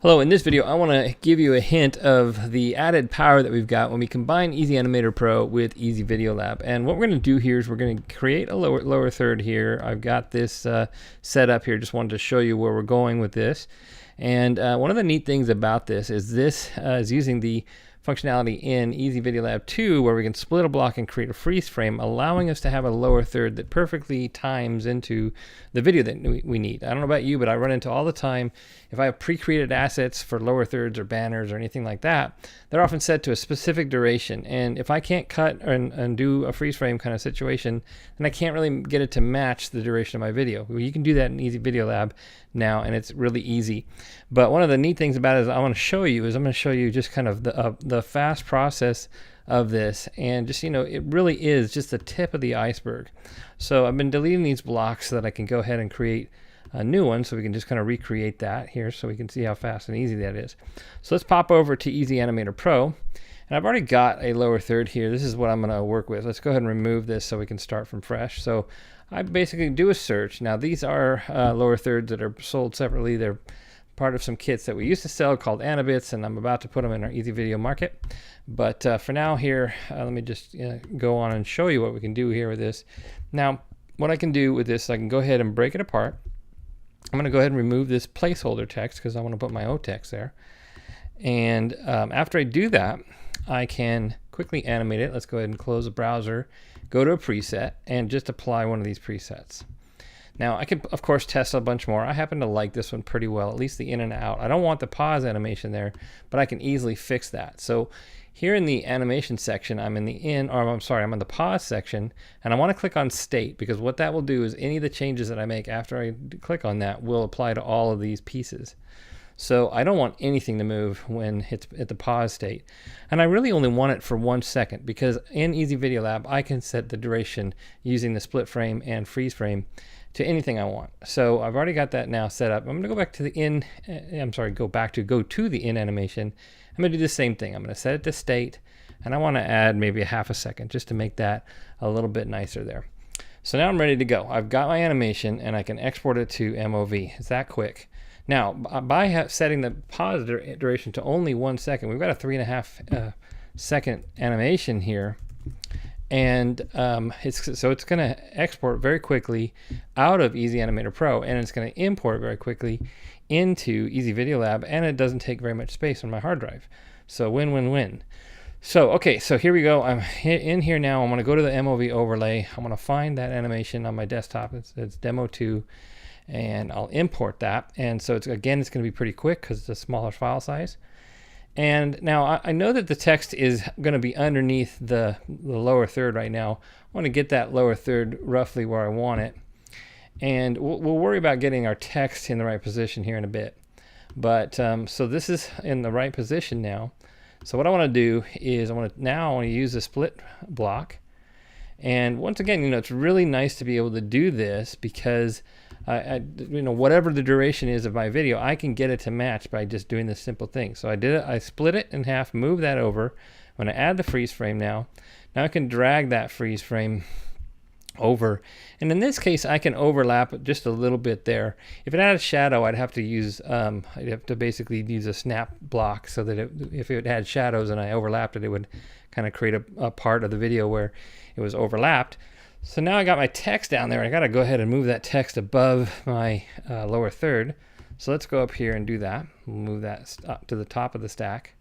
Hello, in this video I want to give you a hint of the added power that we've got when we combine Easy Animator Pro with Easy Video Lab. And what we're going to do here is we're going to create a lower third here. I've got this set up here, just wanted to show you where we're going with this. And one of the neat things about this is using the functionality in Easy Video Lab 2 where we can split a block and create a freeze frame, allowing us to have a lower third that perfectly times into the video that we need. I don't know about you, but I run into all the time, if I have pre-created assets for lower thirds or banners or anything like that, they're often set to a specific duration. And if I can't cut and do a freeze frame kind of situation, then I can't really get it to match the duration of my video. Well, you can do that in Easy Video Lab now, and it's really easy. But one of the neat things about it is I'm going to show you just kind of the fast process of this, and just, you know, it really is just the tip of the iceberg. So I've been deleting these blocks so that I can go ahead and create a new one, so we can just kind of recreate that here so we can see how fast and easy that is. So let's pop over to Easy Animator Pro, and I've already got a lower third here. This is what I'm going to work with. Let's go ahead and remove this so we can start from fresh. So I basically do a search. Now these are lower thirds that are sold separately. They're part of some kits that we used to sell called Animabits, and I'm about to put them in our Easy Video market. But for now here, let me just go on and show you what we can do here with this. Now, what I can do with this, I can go ahead and break it apart. I'm going to go ahead and remove this placeholder text because I want to put my own text there. And after I do that, I can quickly animate it. Let's go ahead and close the browser, go to a preset, and just apply one of these presets. Now, I could, of course, test a bunch more. I happen to like this one pretty well, at least the in and out. I don't want the pause animation there, but I can easily fix that. So here in the animation section, I'm in the I'm in the pause section, and I want to click on state, because what that will do is any of the changes that I make after I click on that will apply to all of these pieces. So I don't want anything to move when it's at the pause state. And I really only want it for 1 second, because in Easy Video Lab, I can set the duration using the split frame and freeze frame to anything I want. So I've already got that now set up. I'm going to go back to the go to the in animation. I'm going to do the same thing. I'm going to set it to state, and I want to add maybe a half a second just to make that a little bit nicer there. So now I'm ready to go. I've got my animation, and I can export it to MOV. It's that quick. Now, by setting the pause duration to only 1 second, we've got a 3.5 second animation here. And it's going to export very quickly out of Easy Animator Pro, and it's going to import very quickly into Easy Video Lab, and it doesn't take very much space on my hard drive. So win-win-win. So okay, so here we go. I'm in here now. I'm going to go to the MOV overlay. I'm going to find that animation on my desktop. It's demo 2, and I'll import that. And so it's going to be pretty quick because it's a smaller file size. And now I know that the text is going to be underneath the lower third right now. I want to get that lower third roughly where I want it. And we'll worry about getting our text in the right position here in a bit. But so this is in the right position now. So what I want to do is I want to use the split block. And once again, you know, it's really nice to be able to do this because you know, whatever the duration is of my video, I can get it to match by just doing this simple thing. So I did it. I split it in half, move that over. I'm going to add the freeze frame now. Now I can drag that freeze frame over, and in this case, I can overlap just a little bit there. If it had a shadow, I'd have to basically use a snap block so that if it had shadows and I overlapped it, it would kind of create a part of the video where it was overlapped. So now I got my text down there. I got to go ahead and move that text above my lower third. So let's go up here and do that. We'll move that up to the top of the stack.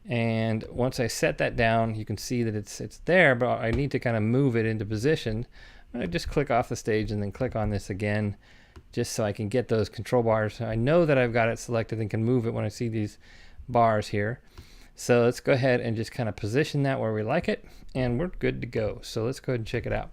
And once I set that down, you can see that it's there, but I need to kind of move it into position. I just click off the stage and then click on this again, just so I can get those control bars. I know that I've got it selected and can move it when I see these bars here. So let's go ahead and just kind of position that where we like it, and we're good to go. So let's go ahead and check it out.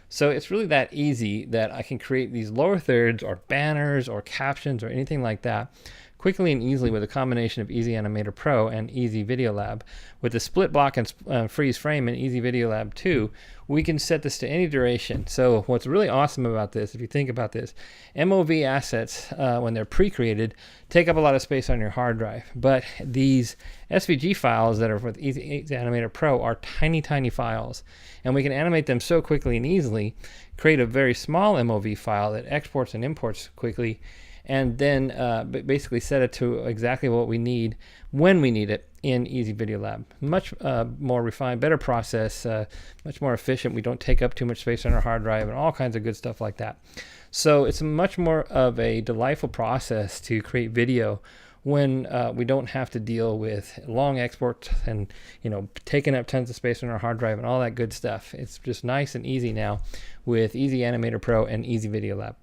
So it's really that easy that I can create these lower thirds or banners or captions or anything like that quickly and easily with a combination of Easy Animator Pro and Easy Video Lab. With the split block and freeze frame in Easy Video Lab 2, we can set this to any duration. So what's really awesome about this, if you think about this, MOV assets, when they're pre-created, take up a lot of space on your hard drive. But these SVG files that are with Easy Animator Pro are tiny, tiny files. And we can animate them so quickly and easily, create a very small MOV file that exports and imports quickly, and then basically set it to exactly what we need when we need it in Easy Video Lab. Much more refined, better process, much more efficient. We don't take up too much space on our hard drive and all kinds of good stuff like that. So it's much more of a delightful process to create video when we don't have to deal with long exports and taking up tons of space on our hard drive and all that good stuff. It's just nice and easy now with Easy Animator Pro and Easy Video Lab.